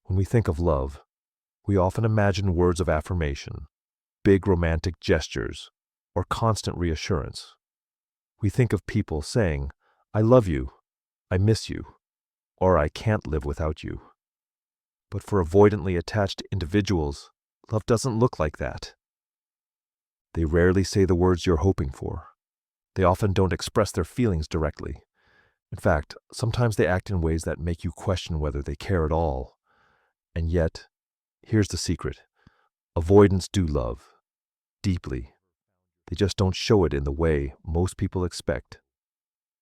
When we think of love, we often imagine words of affirmation, big romantic gestures, or constant reassurance. We think of people saying, "I love you," "I miss you," or "I can't live without you." But for avoidantly attached individuals, love doesn't look like that. They rarely say the words you're hoping for. They often don't express their feelings directly. In fact, sometimes they act in ways that make you question whether they care at all. And yet, here's the secret. Avoidants do love, deeply. They just don't show it in the way most people expect.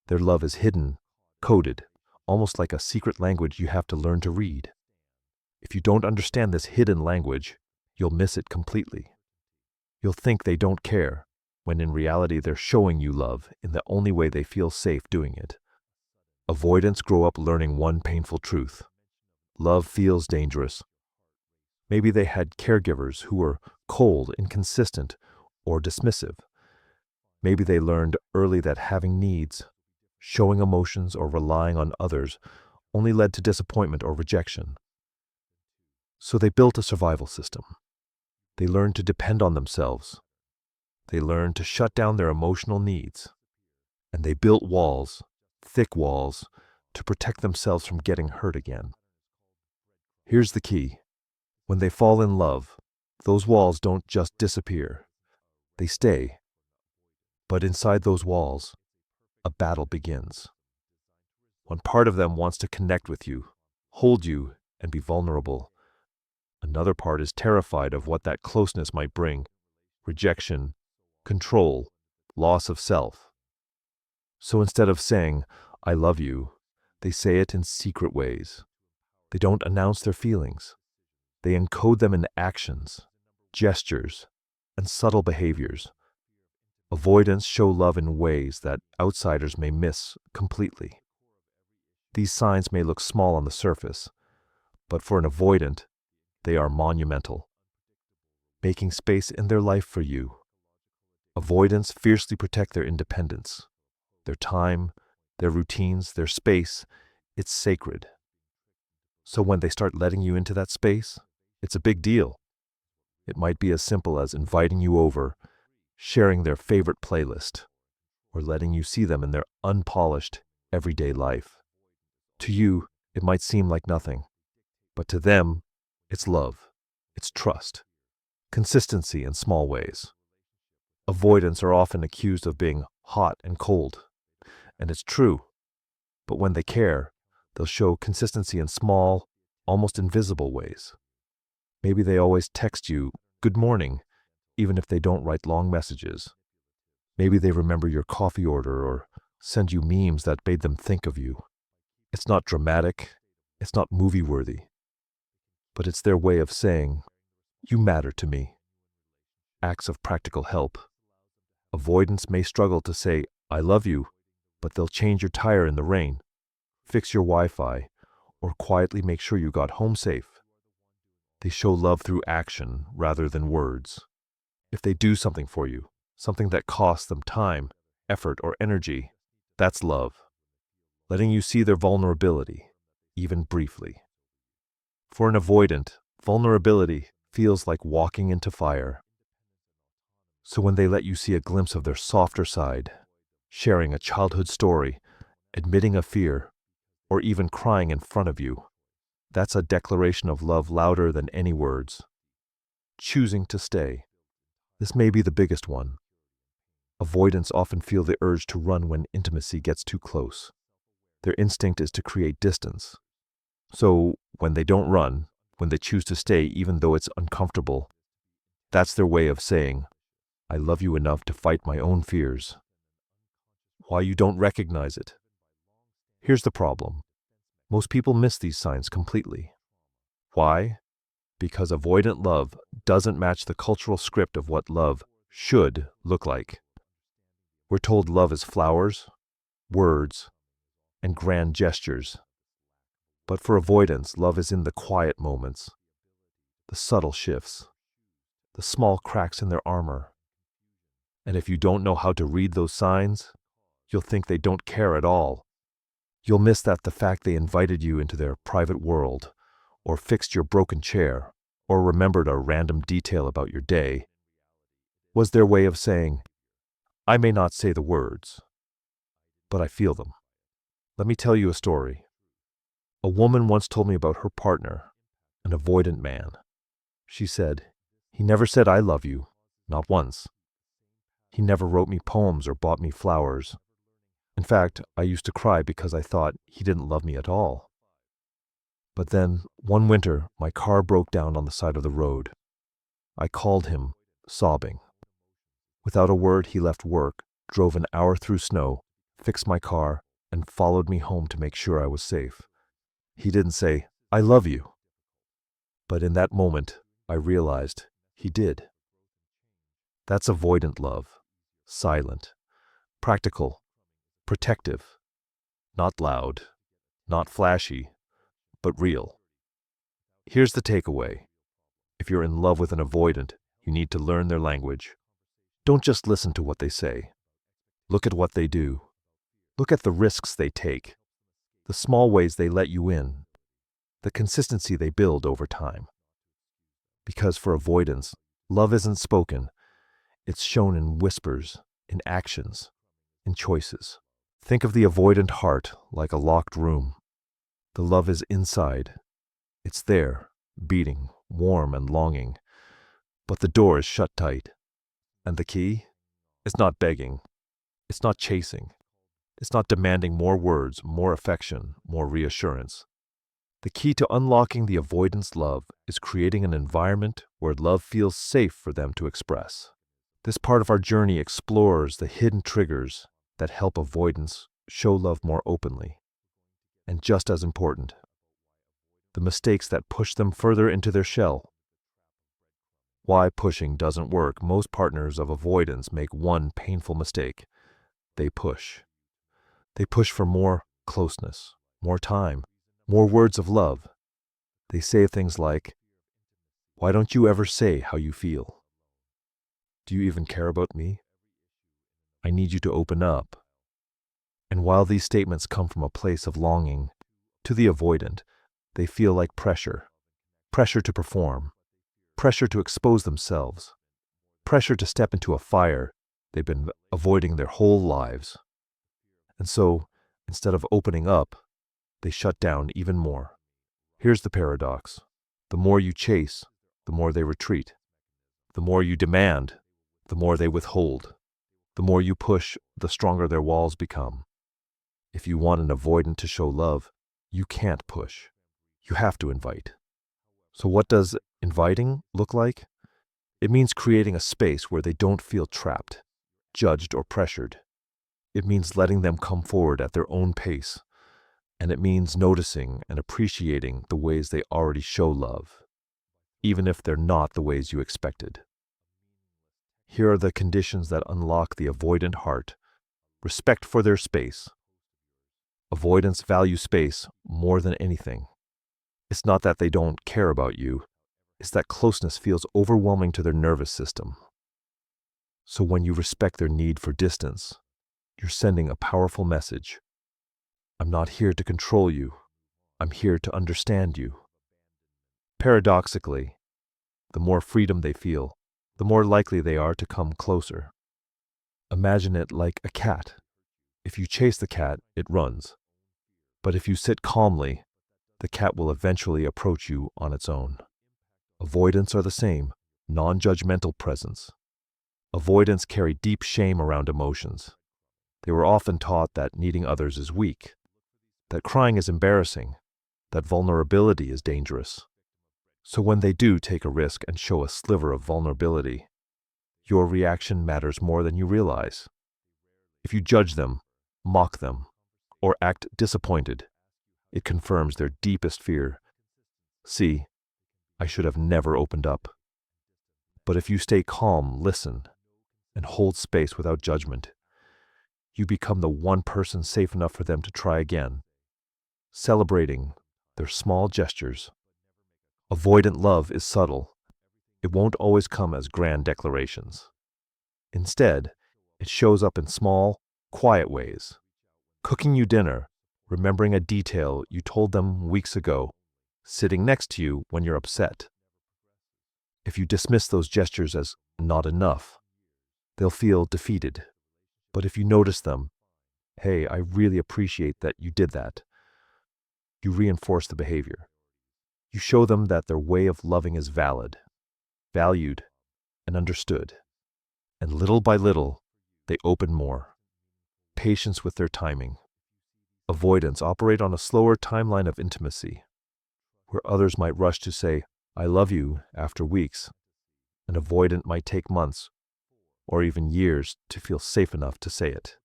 Their love is hidden, coded, almost like a secret language you have to learn to read. If you don't understand this hidden language, you'll miss it completely. You'll think they don't care, when in reality they're showing you love in the only way they feel safe doing it. Avoidants grow up learning one painful truth. Love feels dangerous. Maybe they had caregivers who were cold, inconsistent, or dismissive. Maybe they learned early that having needs, showing emotions, or relying on others only led to disappointment or rejection. So they built a survival system. They learned to depend on themselves. They learned to shut down their emotional needs. And they built walls, thick walls, to protect themselves from getting hurt again. Here's the key. When they fall in love, those walls don't just disappear. They stay. But inside those walls, a battle begins. One part of them wants to connect with you, hold you, and be vulnerable. Another part is terrified of what that closeness might bring: rejection, control, loss of self. So instead of saying, "I love you," they say it in secret ways. They don't announce their feelings. They encode them in actions, gestures, and subtle behaviors. Avoidants show love in ways that outsiders may miss completely. These signs may look small on the surface, but for an avoidant, they are monumental, making space in their life for you. Avoidants fiercely protect their independence, their time, their routines, their space. It's sacred. So when they start letting you into that space, it's a big deal. It might be as simple as inviting you over, sharing their favorite playlist, or letting you see them in their unpolished, everyday life. To you, it might seem like nothing, but to them, it's love, it's trust, consistency in small ways. Avoidants are often accused of being hot and cold, and it's true. But when they care, they'll show consistency in small, almost invisible ways. Maybe they always text you, "Good morning," even if they don't write long messages. Maybe they remember your coffee order or send you memes that made them think of you. It's not dramatic, it's not movie-worthy, but it's their way of saying, "You matter to me." Acts of practical help. Avoidants may struggle to say, "I love you," but they'll change your tire in the rain, fix your Wi-Fi, or quietly make sure you got home safe. They show love through action rather than words. If they do something for you, something that costs them time, effort, or energy, that's love. Letting you see their vulnerability, even briefly. For an avoidant, vulnerability feels like walking into fire. So when they let you see a glimpse of their softer side, sharing a childhood story, admitting a fear, or even crying in front of you, that's a declaration of love louder than any words. Choosing to stay. This may be the biggest one. Avoidants often feel the urge to run when intimacy gets too close. Their instinct is to create distance. So when they don't run, when they choose to stay even though it's uncomfortable, that's their way of saying, "I love you enough to fight my own fears." Why you don't recognize it? Here's the problem. Most people miss these signs completely. Why? Because avoidant love doesn't match the cultural script of what love should look like. We're told love is flowers, words, and grand gestures. But for avoidants, love is in the quiet moments, the subtle shifts, the small cracks in their armor. And if you don't know how to read those signs, you'll think they don't care at all. You'll miss that the fact they invited you into their private world, or fixed your broken chair, or remembered a random detail about your day, was their way of saying, I may not say the words, but I feel them. Let me tell you a story. A woman once told me about her partner, an avoidant man. She said, he never said I love you, not once. He never wrote me poems or bought me flowers. In fact, I used to cry because I thought he didn't love me at all. But then, one winter, my car broke down on the side of the road. I called him, sobbing. Without a word, he left work, drove an hour through snow, fixed my car, and followed me home to make sure I was safe. He didn't say, I love you. But in that moment, I realized he did. That's avoidant love. Silent, practical, protective, not loud, not flashy, but real. Here's the takeaway. If you're in love with an avoidant, you need to learn their language. Don't just listen to what they say. Look at what they do. Look at the risks they take, the small ways they let you in, the consistency they build over time. Because for avoidance, love isn't spoken. It's shown in whispers, in actions, in choices. Think of the avoidant heart like a locked room. The love is inside. It's there, beating, warm and longing. But the door is shut tight. And the key? It's not begging. It's not chasing. It's not demanding more words, more affection, more reassurance. The key to unlocking the avoidance love is creating an environment where love feels safe for them to express. This part of our journey explores the hidden triggers that help avoidance show love more openly. And just as important, the mistakes that push them further into their shell. Why pushing doesn't work. Most partners of avoidance make one painful mistake. They push. They push for more closeness, more time, more words of love. They say things like, why don't you ever say how you feel? Do you even care about me? I need you to open up. And while these statements come from a place of longing, to the avoidant, they feel like pressure. Pressure to perform. Pressure to expose themselves. Pressure to step into a fire they've been avoiding their whole lives. And so, instead of opening up, they shut down even more. Here's the paradox. The more you chase, the more they retreat. The more you demand, the more they withhold. The more you push, the stronger their walls become. If you want an avoidant to show love, you can't push. You have to invite. So what does inviting look like? It means creating a space where they don't feel trapped, judged, or pressured. It means letting them come forward at their own pace. And it means noticing and appreciating the ways they already show love, even if they're not the ways you expected. Here are the conditions that unlock the avoidant heart. Respect for their space. Avoidants value space more than anything. It's not that they don't care about you. It's that closeness feels overwhelming to their nervous system. So when you respect their need for distance, you're sending a powerful message. I'm not here to control you. I'm here to understand you. Paradoxically, the more freedom they feel, the more likely they are to come closer. Imagine it like a cat. If you chase the cat, it runs. But if you sit calmly, the cat will eventually approach you on its own. Avoidants are the same, non-judgmental presence. Avoidants carry deep shame around emotions. They were often taught that needing others is weak, that crying is embarrassing, that vulnerability is dangerous. So when they do take a risk and show a sliver of vulnerability, your reaction matters more than you realize. If you judge them, mock them, or act disappointed, it confirms their deepest fear. See, I should have never opened up. But if you stay calm, listen, and hold space without judgment, you become the one person safe enough for them to try again, celebrating their small gestures. Avoidant love is subtle. It won't always come as grand declarations. Instead, it shows up in small, quiet ways. Cooking you dinner, remembering a detail you told them weeks ago, sitting next to you when you're upset. If you dismiss those gestures as not enough, they'll feel defeated. But if you notice them, hey, I really appreciate that you did that, you reinforce the behavior. You show them that their way of loving is valid, valued, and understood. And little by little, they open more. Patience with their timing. Avoidants operate on a slower timeline of intimacy, where others might rush to say, I love you after weeks. An avoidant might take months, or even years, to feel safe enough to say it.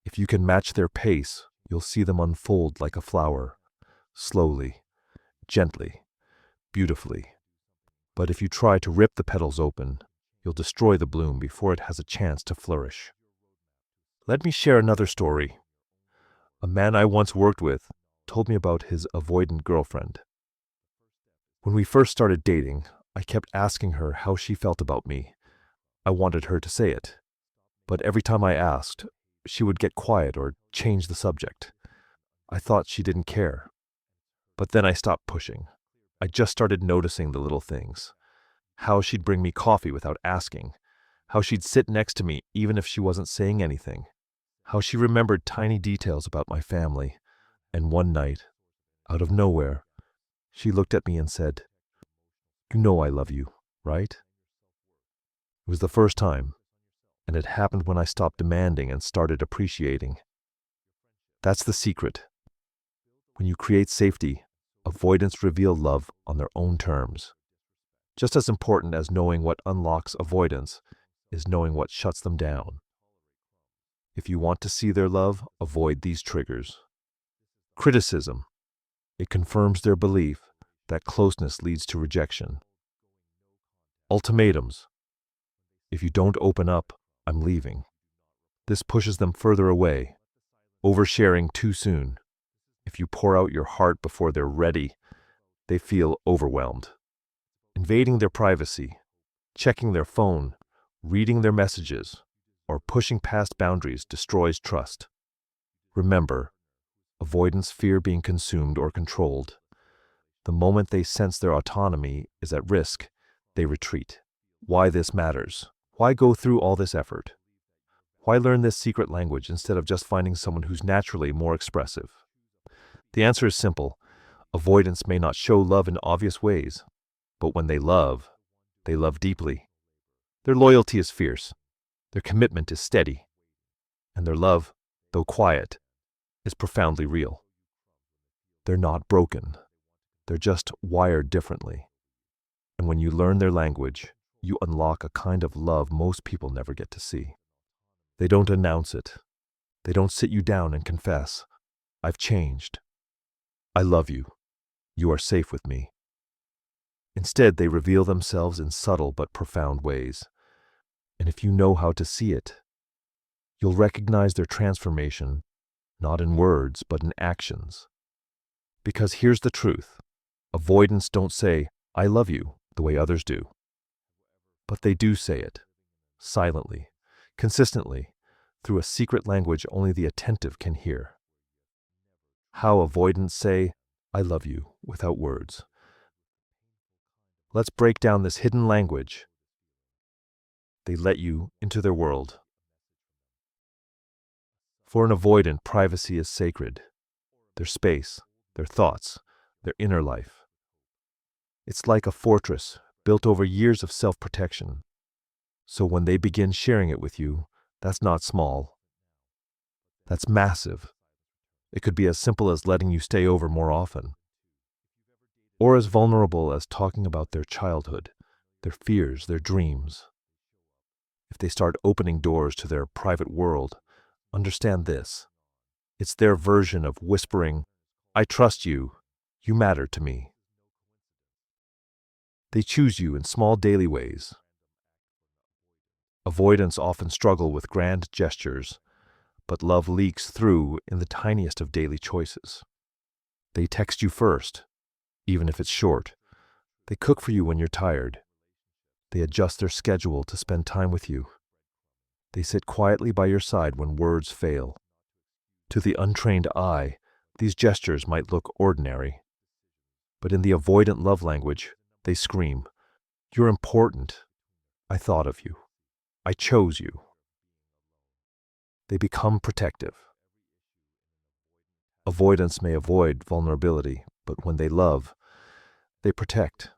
If you can match their pace, you'll see them unfold like a flower, slowly, gently, beautifully. But if you try to rip the petals open, you'll destroy the bloom before it has a chance to flourish. Let me share another story. A man I once worked with told me about his avoidant girlfriend. When we first started dating, I kept asking her how she felt about me. I wanted her to say it. But every time I asked, she would get quiet or change the subject. I thought she didn't care. But then I stopped pushing. I just started noticing the little things. How she'd bring me coffee without asking. How she'd sit next to me even if she wasn't saying anything. How she remembered tiny details about my family. And one night, out of nowhere, she looked at me and said, "You know I love you, right?" It was the first time, and it happened when I stopped demanding and started appreciating. That's the secret. When you create safety, avoidants reveal love on their own terms. Just as important as knowing what unlocks avoidance is knowing what shuts them down. If you want to see their love, avoid these triggers. Criticism. It confirms their belief that closeness leads to rejection. Ultimatums. If you don't open up, I'm leaving. This pushes them further away. Oversharing too soon. If you pour out your heart before they're ready, they feel overwhelmed. Invading their privacy, checking their phone, reading their messages, or pushing past boundaries destroys trust. Remember, avoidants fear being consumed or controlled. The moment they sense their autonomy is at risk, they retreat. Why this matters? Why go through all this effort? Why learn this secret language instead of just finding someone who's naturally more expressive? The answer is simple. Avoidants may not show love in obvious ways, but when they love deeply. Their loyalty is fierce, their commitment is steady, and their love, though quiet, is profoundly real. They're not broken. They're just wired differently. And when you learn their language, you unlock a kind of love most people never get to see. They don't announce it. They don't sit you down and confess, "I've changed. I love you. You are safe with me." Instead, they reveal themselves in subtle but profound ways. And if you know how to see it, you'll recognize their transformation, not in words, but in actions. Because here's the truth. Avoidants don't say, "I love you," the way others do. But they do say it, silently, consistently, through a secret language only the attentive can hear. How avoidants say, "I love you," without words. Let's break down this hidden language. They let you into their world. For an avoidant, privacy is sacred. Their space, their thoughts, their inner life. It's like a fortress built over years of self-protection. So when they begin sharing it with you, that's not small. That's massive. It could be as simple as letting you stay over more often, or as vulnerable as talking about their childhood, their fears, their dreams. If they start opening doors to their private world, understand this. It's their version of whispering, "I trust you. You matter to me." They choose you in small daily ways. Avoidants often struggle with grand gestures, but love leaks through in the tiniest of daily choices. They text you first, even if it's short. They cook for you when you're tired. They adjust their schedule to spend time with you. They sit quietly by your side when words fail. To the untrained eye, these gestures might look ordinary. But in the avoidant love language, they scream, "You're important. I thought of you. I chose you." They become protective. Avoidants may avoid vulnerability, but when they love, they protect.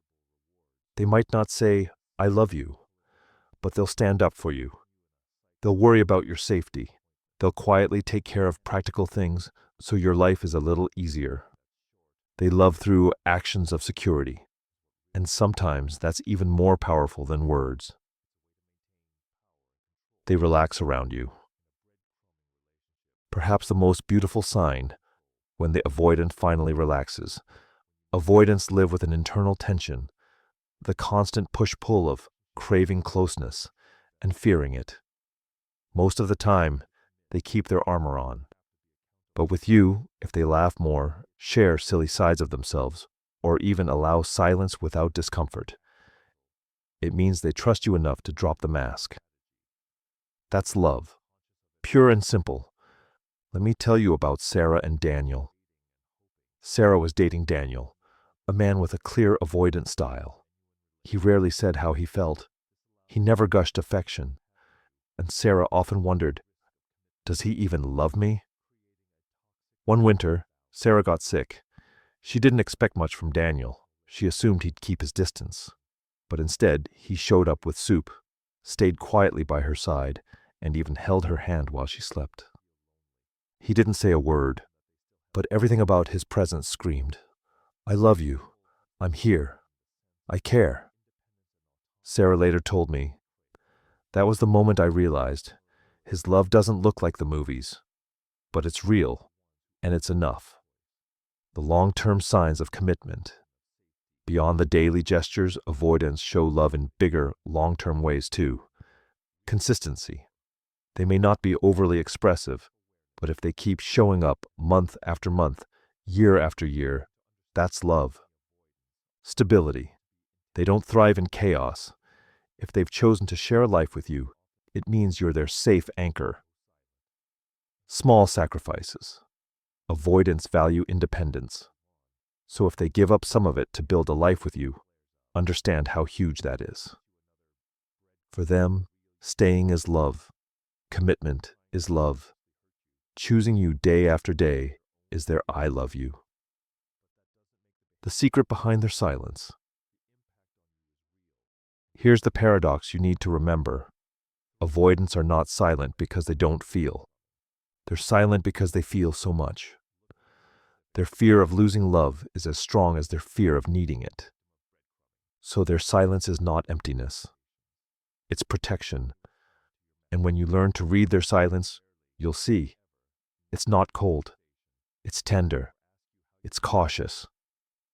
They might not say, "I love you," but they'll stand up for you. They'll worry about your safety. They'll quietly take care of practical things so your life is a little easier. They love through actions of security, and sometimes that's even more powerful than words. They relax around you. Perhaps the most beautiful sign, when the avoidant finally relaxes. Avoidants live with an internal tension, the constant push-pull of craving closeness and fearing it. Most of the time, they keep their armor on. But with you, if they laugh more, share silly sides of themselves, or even allow silence without discomfort, it means they trust you enough to drop the mask. That's love, pure and simple. Let me tell you about Sarah and Daniel. Sarah was dating Daniel, a man with a clear avoidant style. He rarely said how he felt. He never gushed affection. And Sarah often wondered, does he even love me? One winter, Sarah got sick. She didn't expect much from Daniel. She assumed he'd keep his distance. But instead, he showed up with soup, stayed quietly by her side, and even held her hand while she slept. He didn't say a word, but everything about his presence screamed, "I love you. I'm here. I care." Sarah later told me, "That was the moment I realized his love doesn't look like the movies, but it's real, and it's enough." The long-term signs of commitment. Beyond the daily gestures, avoidants show love in bigger, long-term ways too. Consistency. They may not be overly expressive, but if they keep showing up month after month, year after year, that's love. Stability. They don't thrive in chaos. If they've chosen to share a life with you, it means you're their safe anchor. Small sacrifices. Avoidants value independence. So if they give up some of it to build a life with you, understand how huge that is. For them, staying is love. Commitment is love. Choosing you day after day is their "I love you." The secret behind their silence. Here's the paradox you need to remember. Avoidants are not silent because they don't feel. They're silent because they feel so much. Their fear of losing love is as strong as their fear of needing it. So their silence is not emptiness. It's protection. And when you learn to read their silence, you'll see. It's not cold. It's tender. It's cautious.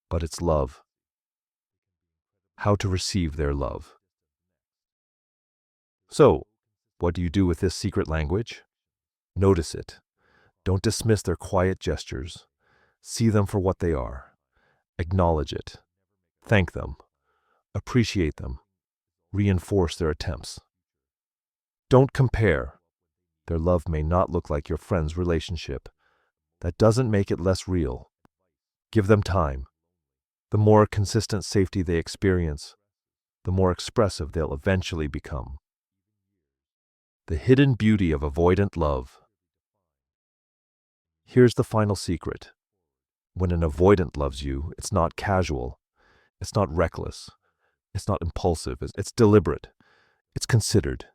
But it's love. How to receive their love. So, what do you do with this secret language? Notice it. Don't dismiss their quiet gestures. See them for what they are. Acknowledge it. Thank them. Appreciate them. Reinforce their attempts. Don't compare. Their love may not look like your friend's relationship. That doesn't make it less real. Give them time. The more consistent safety they experience, the more expressive they'll eventually become. The hidden beauty of avoidant love. Here's the final secret. When an avoidant loves you, it's not casual. It's not reckless. It's not impulsive. It's deliberate. It's considered.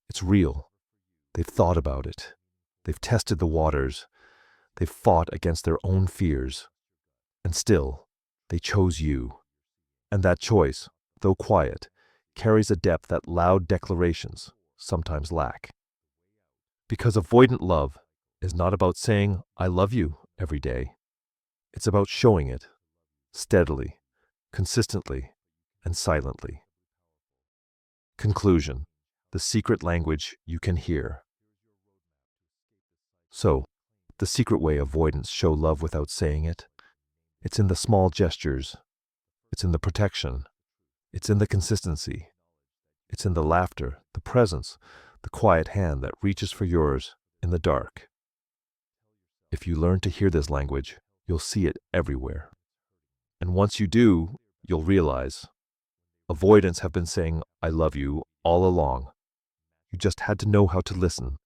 It's real. They've thought about it. They've tested the waters. They've fought against their own fears. And still, they chose you. And that choice, though quiet, carries a depth that loud declarations sometimes lack. Because avoidant love is not about saying, "I love you," every day. It's about showing it, steadily, consistently, and silently. Conclusion. The secret language you can hear. So, the secret way avoidants show love without saying it. It's in the small gestures. It's in the protection. It's in the consistency. It's in the laughter, the presence, the quiet hand that reaches for yours in the dark. If you learn to hear this language, you'll see it everywhere. And once you do, you'll realize avoidants have been saying, I love you all along. You just had to know how to listen.